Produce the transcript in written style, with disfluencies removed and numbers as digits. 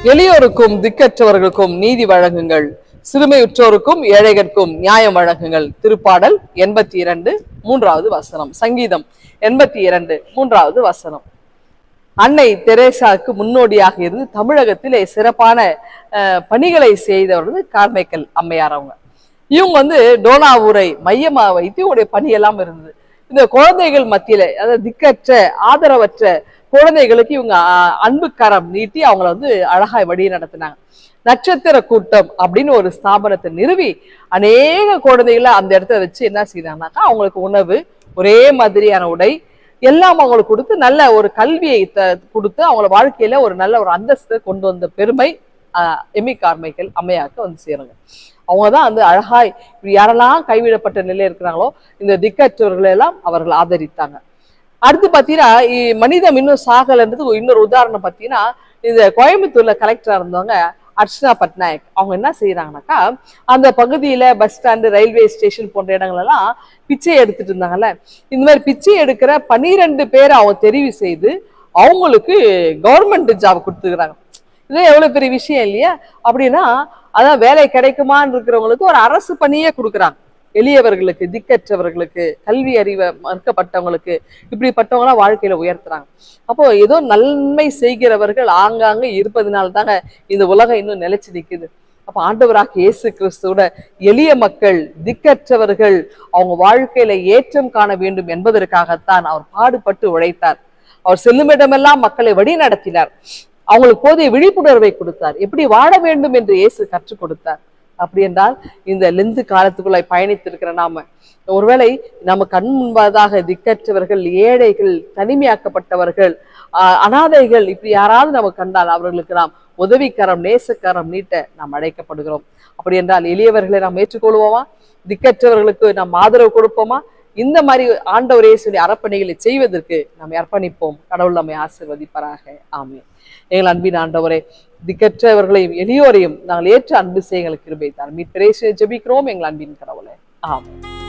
எளியோருக்கும் திக்கற்றவர்களுக்கும் நீதி வழங்குங்கள், சிறுமையுற்றோருக்கும் ஏழைகற்கும் நியாயம் வழங்குங்கள். திருப்பாடல் 82 3வது வசனம். சங்கீதம் 82 3வது வசனம். அன்னை தெரேசாவுக்கு முன்னோடியாக இருந்து தமிழகத்திலே சிறப்பான பணிகளை செய்தவர்கள் கார்மைக்கல் அம்மையார். இவங்க டோனாவூரை மையமா வைத்து இவங்களுடைய பணியெல்லாம் இருந்தது. இந்த குழந்தைகள் மத்தியில, அதாவது திக்கற்ற ஆதரவற்ற குழந்தைகளுக்கு இவங்க அன்பு கரம் நீட்டி அவங்கள அழகாய் வழி நடத்தினாங்க. நட்சத்திர கூட்டம் அப்படின்னு ஒரு ஸ்தாபனத்தை நிறுவி அநேக குழந்தைகளை அந்த இடத்த வச்சு என்ன செய்யறாங்கனாக்கா, அவங்களுக்கு உணவு, ஒரே மாதிரியான உடை எல்லாம் அவங்களுக்கு கொடுத்து நல்ல ஒரு கல்வியை கொடுத்து அவங்கள வாழ்க்கையில ஒரு நல்ல ஒரு அந்தஸ்தை கொண்டு வந்த பெருமை எம்மி கார்மைக்கல் அம்மையாருக்கு சேருங்க. அவங்கதான் அழகாய் இப்படி யாரெல்லாம் கைவிடப்பட்ட நிலையில இருக்கிறாங்களோ இந்த திக்கற்றவர்களை எல்லாம் அவர்கள் ஆதரித்தாங்க. அடுத்து பாத்தீங்கன்னா, மனிதம் இன்னும் சாகலன்றதுக்கு இன்னொரு உதாரணம் பாத்தீங்கன்னா, இந்த கோயம்புத்தூர்ல கலெக்டரா இருந்தவங்க அர்ச்சனா பட்நாயக். அவங்க என்ன செய்யறாங்கனாக்கா, அந்த பகுதியில பஸ் ஸ்டாண்டு, ரயில்வே ஸ்டேஷன் போன்ற இடங்கள் எல்லாம் பிச்சை எடுத்துட்டு இருந்தாங்கல்ல, இந்த மாதிரி பிச்சை எடுக்கிற 12 பேரை அவங்க தெரிவு செய்து அவங்களுக்கு கவர்மெண்ட் ஜாப் கொடுத்துக்கிறாங்க. இது எவ்வளவு பெரிய விஷயம் இல்லையா? அப்படின்னா அதான் வேலை கிடைக்குமான்னு இருக்கிறவங்களுக்கு ஒரு அரசு பணியே கொடுக்குறாங்க. எளியவர்களுக்கு, திக்கற்றவர்களுக்கு, கல்வி அறிவை மறுக்கப்பட்டவங்களுக்கு, இப்படிப்பட்டவங்களாம் வாழ்க்கையில உயர்த்துறாங்க. அப்போ ஏதோ நன்மை செய்கிறவர்கள் ஆங்காங்க இருப்பதனால்தாங்க இந்த உலகம் இன்னும் நிலைச்சு நிக்குது. அப்ப ஆண்டவராக இயேசு கிறிஸ்துவோட எளிய மக்கள், திக்கற்றவர்கள் அவங்க வாழ்க்கையில ஏற்றம் காண வேண்டும் என்பதற்காகத்தான் அவர் பாடுபட்டு உழைத்தார். அவர் செல்லுமிடமெல்லாம் மக்களை வழி நடத்தினார். அவங்களுக்கு போதிய விழிப்புணர்வை கொடுத்தார். எப்படி வாழ வேண்டும் என்று இயேசு கற்றுக் கொடுத்தார். அப்படி என்றால் இந்த லெந்து காலத்துக்குள்ள பயணித்திருக்கிற நாம, ஒருவேளை நம்ம கண் முன்பாதாக திக்கற்றவர்கள், ஏழைகள், தனிமையாக்கப்பட்டவர்கள், அனாதைகள் இப்படி யாராவது நம்ம கண்டால் அவர்களுக்கு நாம் உதவிக்கரம், நேசக்கரம் நீட்ட நாம் அழைக்கப்படுகிறோம். அப்படி என்றால் எளியவர்களை நாம் ஏற்றுக்கொள்வோமா? திக்கற்றவர்களுக்கு நாம் ஆதரவு கொடுப்போமா? இந்த மாதிரி ஆண்டவரே சொல்லி அறப்பணிகளை செய்வதற்கு நாம் அர்ப்பணிப்போம். கடவுள் நம்மை ஆசீர்வதிப்பாராக. ஆமென். எங்கள் அன்பின் ஆண்டவரே, திக்கற்றவர்களையும் எளியோரையும் நாங்கள் ஏற்ற அன்பு செய்ய எங்களுக்கு கிருபை தாரும். மீட்பரே ஜெபிக்கிறோம் எங்கள் அன்பின் கடவுளே. ஆமென்.